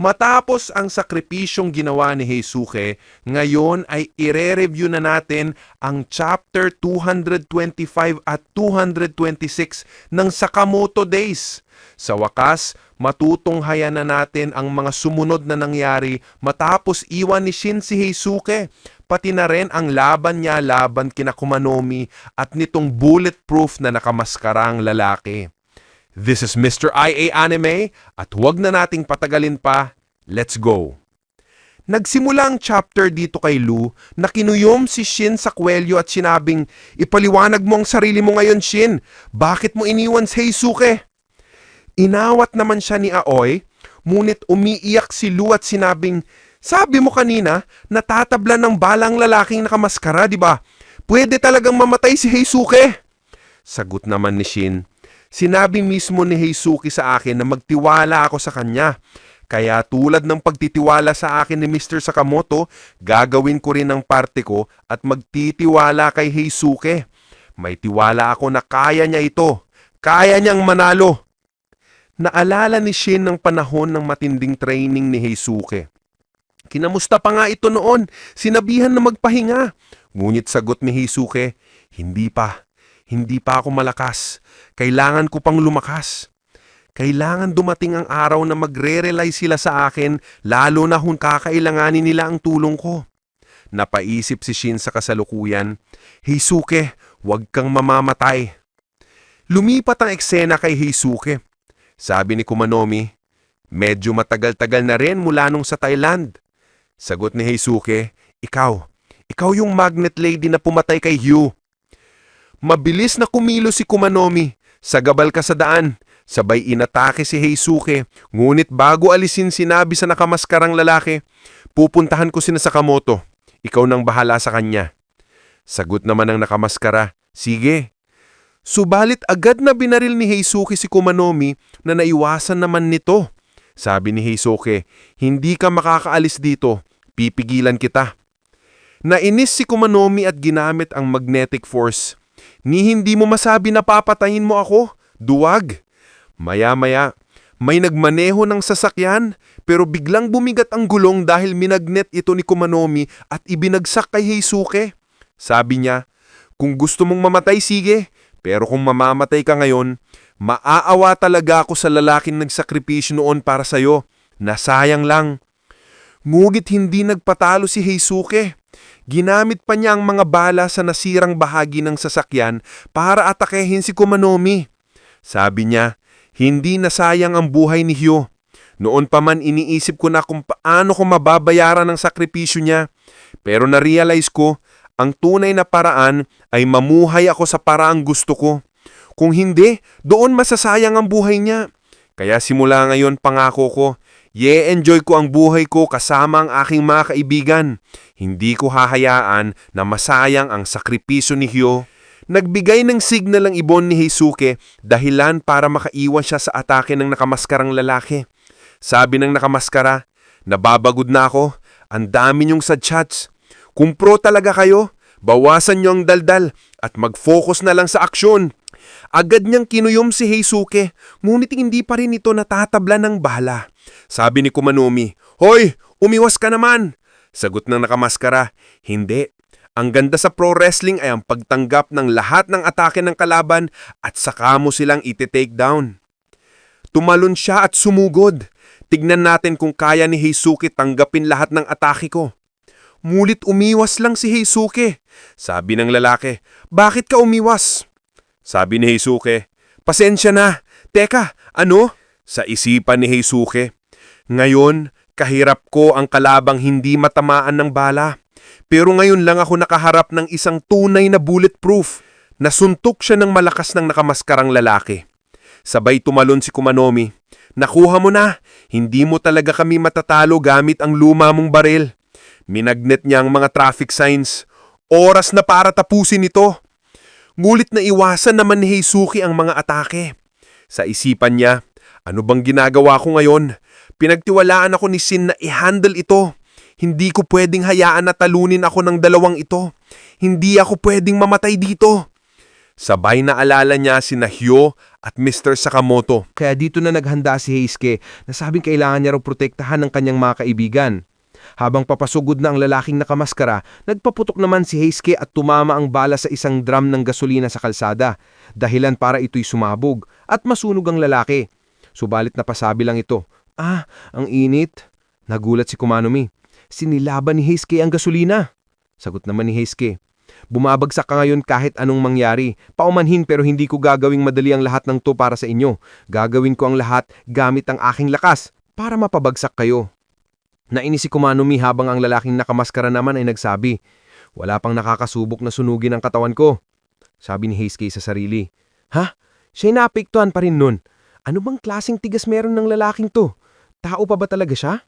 Matapos ang sakripisyong ginawa ni Heisuke, ngayon ay ire-review na natin ang chapter 225 at 226 ng Sakamoto Days. Sa wakas, matutunghayan na natin ang mga sumunod na nangyari matapos iwan ni Shin si Heisuke, pati na rin ang laban niya laban kina Kumanomi at nitong bulletproof na nakamaskarang lalaki. This is Mr. IA Anime at huwag na nating patagalin pa, let's go! Nagsimula ang chapter dito kay Lu na kinuyom si Shin sa kwelyo at sinabing, "Ipaliwanag mo ang sarili mo ngayon, Shin. Bakit mo iniwan si Heisuke?" Inawat naman siya ni Aoi, ngunit umiiyak si Lu at sinabing, "Sabi mo kanina, natatabla ng balang lalaking nakamaskara, di ba? Pwede talagang mamatay si Heisuke." Sagot naman ni Shin, "Sinabi mismo ni Heisuke sa akin na magtiwala ako sa kanya. Kaya tulad ng pagtitiwala sa akin ni Mr. Sakamoto, gagawin ko rin ang parte ko at magtitiwala kay Heisuke. May tiwala ako na kaya niya ito. Kaya niyang manalo." Naalala ni Shin ng panahon ng matinding training ni Heisuke. Kinamusta pa nga ito noon, sinabihan na magpahinga. Ngunit sagot ni Heisuke, Hindi pa ako malakas. Kailangan ko pang lumakas. Kailangan dumating ang araw na magre-rely sila sa akin, lalo na kung kakailanganin nila ang tulong ko. Napaisip si Shin sa kasalukuyan, Heisuke, huwag kang mamamatay. Lumipat ang eksena kay Heisuke. Sabi ni Kumanomi, medyo matagal-tagal na rin mula nung sa Thailand. Sagot ni Heisuke, ikaw yung magnet lady na pumatay kay Hugh. Mabilis na kumilo si Kumanomi. Sagabal ka sa daan. Sabay inatake si Heisuke. Ngunit bago alisin sinabi sa nakamaskarang lalaki, pupuntahan ko si Sakamoto. Ikaw nang bahala sa kanya. Sagot naman ng nakamaskara, sige. Subalit agad na binaril ni Heisuke si Kumanomi na naiwasan naman nito. Sabi ni Heisuke, hindi ka makakaalis dito. Pipigilan kita. Nainis si Kumanomi at ginamit ang magnetic force. Ni hindi mo masabi na papatayin mo ako? Duwag. Maya-maya, may nagmaneho ng sasakyan pero biglang bumigat ang gulong dahil minagnet ito ni Kumanomi at ibinagsak kay Heisuke. Sabi niya, kung gusto mong mamatay, sige. Pero kung mamamatay ka ngayon, maaawa talaga ako sa lalaking nagsakripisyo noon para sa'yo. Nasayang lang. Ngunit hindi nagpatalo si Heisuke. Ginamit pa niya ang mga bala sa nasirang bahagi ng sasakyan para atakehin si Kumanomi. Sabi niya, hindi nasayang ang buhay ni Hyo. Noon pa man iniisip ko na kung paano ko mababayaran ang sakripisyo niya. Pero na-realize ko, ang tunay na paraan ay mamuhay ako sa paraang gusto ko. Kung hindi, doon masasayang ang buhay niya. Kaya simula ngayon pangako ko, enjoy ko ang buhay ko kasama ang aking mga kaibigan. Hindi ko hahayaan na masayang ang sakripisyo ni Hyo. Nagbigay ng signal ang ibon ni Heisuke dahilan para makaiwan siya sa atake ng nakamaskarang lalaki. Sabi ng nakamaskara, nababagod na ako, ang dami niyong sadsats. Kung pro talaga kayo, bawasan niyo ang daldal at mag-focus na lang sa aksyon. Agad niyang kinuyom si Heisuke, ngunit hindi pa rin ito natatabla ng bala. Sabi ni Kumanomi, Hoy, umiwas ka naman! Sagot ng nakamaskara, hindi. Ang ganda sa pro wrestling ay ang pagtanggap ng lahat ng atake ng kalaban at saka mo silang iti-take down. Tumalon siya at sumugod. Tignan natin kung kaya ni Heisuke tanggapin lahat ng atake ko. Mulit umiwas lang si Heisuke. Sabi ng lalaki, bakit ka umiwas? Sabi ni Heisuke, pasensya na. Teka, ano? Sa isipan ni Heisuke, ngayon, kahirap ko ang kalabang hindi matamaan ng bala. Pero ngayon lang ako nakaharap ng isang tunay na bulletproof. Nasuntok siya ng malakas ng nakamaskarang lalaki. Sabay tumalon si Kumanomi. Nakuha mo na. Hindi mo talaga kami matatalo gamit ang luma mong baril. Minagnet niya ang mga traffic signs. Oras na para tapusin ito. Ngulit na iwasan naman ni Heisuke ang mga atake. Sa isipan niya, ano bang ginagawa ko ngayon? Pinagtiwalaan ako ni Shin na i-handle ito. Hindi ko pwedeng hayaan na talunin ako ng dalawang ito. Hindi ako pwedeng mamatay dito. Sabay na alala niya sina Hyo at Mr. Sakamoto. Kaya dito na naghanda si Heisuke na sabing kailangan niya raw protektahan ng kanyang mga kaibigan. Habang papasugod na ang lalaking nakamaskara, nagpaputok naman si Heisuke at tumama ang bala sa isang drum ng gasolina sa kalsada, dahilan para ito'y sumabog at masunog ang lalaki. Subalit napasabi lang ito, ang init. Nagulat si Kumanumi. Sinilaban ni Heisuke ang gasolina. Sagot naman ni Heisuke, bumabagsak ka ngayon kahit anong mangyari. Paumanhin pero hindi ko gagawing madali ang lahat ng to para sa inyo. Gagawin ko ang lahat gamit ang aking lakas para mapabagsak kayo. Nainis si Kumanumi habang ang lalaking nakamaskara naman ay nagsabi, wala pang nakakasubok na sunugin ang katawan ko. Sabi ni Heisuke sa sarili. Siya'y naapektuhan pa rin nun. Ano bang klaseng tigas meron ng lalaking to? Tao pa ba talaga siya?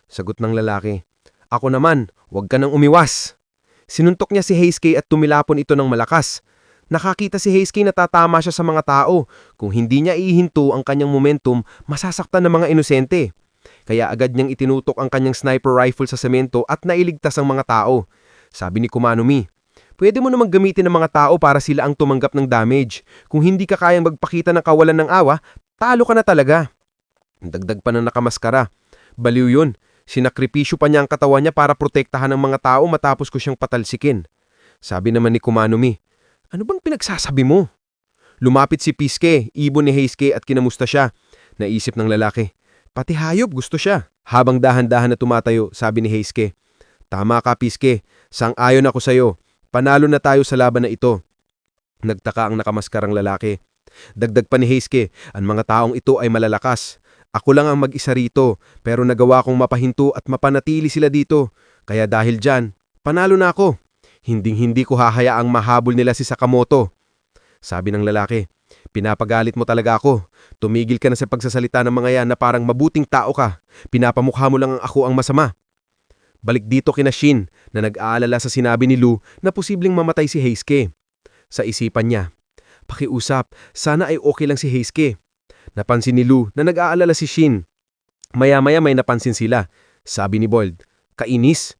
Sagot ng lalaki, ako naman, huwag ka nang umiwas. Sinuntok niya si Heisuke at tumilapon ito ng malakas. Nakakita si Heisuke na tatama siya sa mga tao. Kung hindi niya ihinto ang kanyang momentum, masasaktan ng mga inosente. Kaya agad niyang itinutok ang kanyang sniper rifle sa semento at nailigtas ang mga tao. Sabi ni Kumanumi, pwede mo namang gamitin ng mga tao para sila ang tumanggap ng damage. Kung hindi ka kayang magpakita ng kawalan ng awa, talo ka na talaga. Dagdag pa ng nakamaskara. Baliw yun. Sinakripisyo pa niya ang katawan niya para protektahan ng mga tao matapos ko siyang patalsikin. Sabi naman ni Kumanumi, ano bang pinagsasabi mo? Lumapit si Pisuke, ibon ni Heisuke at kinamusta siya. Naisip ng lalaki, pati hayop gusto siya. Habang dahan-dahan na tumatayo, sabi ni Heisuke, tama ka Pisuke, sang-ayon ako sa'yo. Panalo na tayo sa laban na ito. Nagtaka ang nakamaskarang lalaki. Dagdag pa ni Heisuke, ang mga taong ito ay malalakas. Ako lang ang mag-isa rito, pero nagawa kong mapahinto at mapanatili sila dito. Kaya dahil dyan, panalo na ako. Hinding-hindi ko hahayaang mahabol nila si Sakamoto. Sabi ng lalaki, pinapagalit mo talaga ako. Tumigil ka na sa pagsasalita ng mga yan na parang mabuting tao ka. Pinapamukha mo lang ang ako ang masama. Balik dito kina Shin na nag-aalala sa sinabi ni Lu na posibleng mamatay si Heisuke. Sa isipan niya, pakiusap, sana ay okay lang si Heisuke. Napansin ni Lu na nag-aalala si Shin. Maya-maya may napansin sila. Sabi ni Bold, kainis?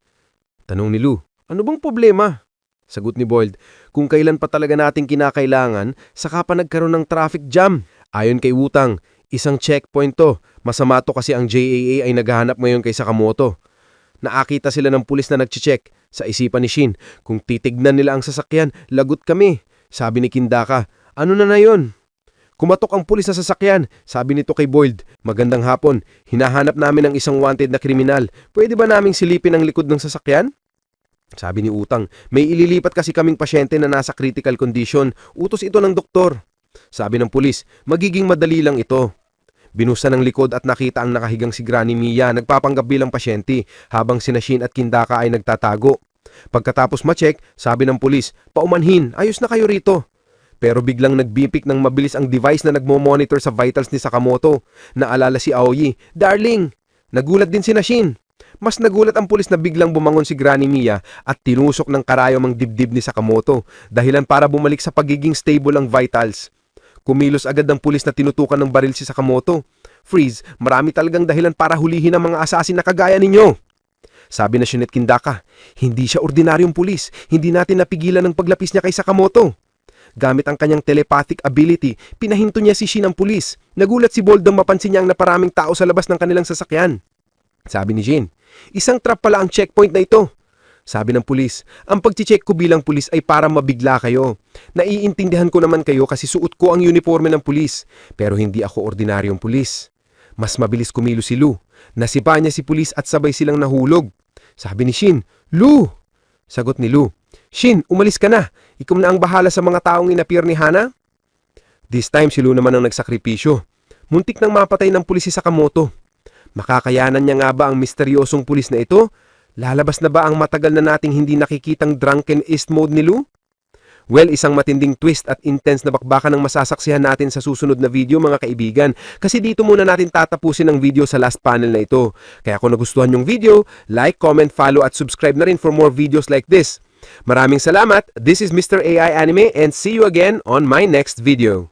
Tanong ni Lu, ano bang problema? Sagot ni Bold, kung kailan pa talaga nating kinakailangan, saka pa nagkaroon ng traffic jam. Ayon kay Wutang, isang checkpoint to. Masama to kasi ang JAA ay naghahanap ngayon kay Sakamoto. Naakita sila ng pulis na nagche-check. Sa isipan ni Shin, kung titignan nila ang sasakyan, lagot kami. Sabi ni Kindaka, ano na yun? Kumatok ang pulis sa sasakyan. Sabi nito kay Boyd, magandang hapon. Hinahanap namin ang isang wanted na kriminal. Pwede ba naming silipin ang likod ng sasakyan? Sabi ni Utang, may ililipat kasi kaming pasyente na nasa critical condition. Utos ito ng doktor. Sabi ng pulis, magiging madali lang ito. Binusa ng likod at nakita ang nakahigang si Granny Mia nagpapanggap bilang pasyente habang sina Shin at Kindaka ay nagtatago. Pagkatapos ma-check, sabi ng pulis, paumanhin, ayos na kayo rito. Pero biglang nagbipik ng mabilis ang device na nagmo-monitor sa vitals ni Sakamoto. Naalala si Aoyi, darling! Nagulat din si Shin. Mas nagulat ang pulis na biglang bumangon si Granny Mia at tinusok ng karayom ang dibdib ni Sakamoto, dahilan para bumalik sa pagiging stable ang vitals. Kumilos agad ang pulis na tinutukan ng baril si Sakamoto. Freeze, marami talagang dahilan para hulihin ang mga asasin na kagaya ninyo. Sabi na Shin at Kindaka, hindi siya ordinaryong pulis. Hindi natin napigilan ang paglapis niya kay Sakamoto. Gamit ang kanyang telepathic ability, pinahinto niya si Shin ng pulis. Nagulat si Bold nang mapansin niya ang naparaming tao sa labas ng kanilang sasakyan. Sabi ni Jin, isang trap pala ang checkpoint na ito. Sabi ng pulis, ang pagchicheck ko bilang pulis ay para mabigla kayo. Naiintindihan ko naman kayo kasi suot ko ang uniforme ng pulis. Pero hindi ako ordinaryong pulis. Mas mabilis kumilos si Lu. Nasipa niya si pulis at sabay silang nahulog. Sabi ni Shin, Lu! Sagot ni Lu, Shin, umalis ka na. Ikaw na ang bahala sa mga taong inappear ni Hana. This time si Lu naman ang nagsakripisyo. Muntik nang mapatay ng pulis si Sakamoto. Makakayanan niya nga ba ang misteryosong pulis na ito? Lalabas na ba ang matagal na nating hindi nakikitang drunken east mode ni Lu? Well, isang matinding twist at intense na bakbakan ang masasaksihan natin sa susunod na video mga kaibigan. Kasi dito muna natin tatapusin ang video sa last panel na ito. Kaya kung nagustuhan yung video, like, comment, follow at subscribe na rin for more videos like this. Maraming salamat. This is Mr. AI Anime and see you again on my next video.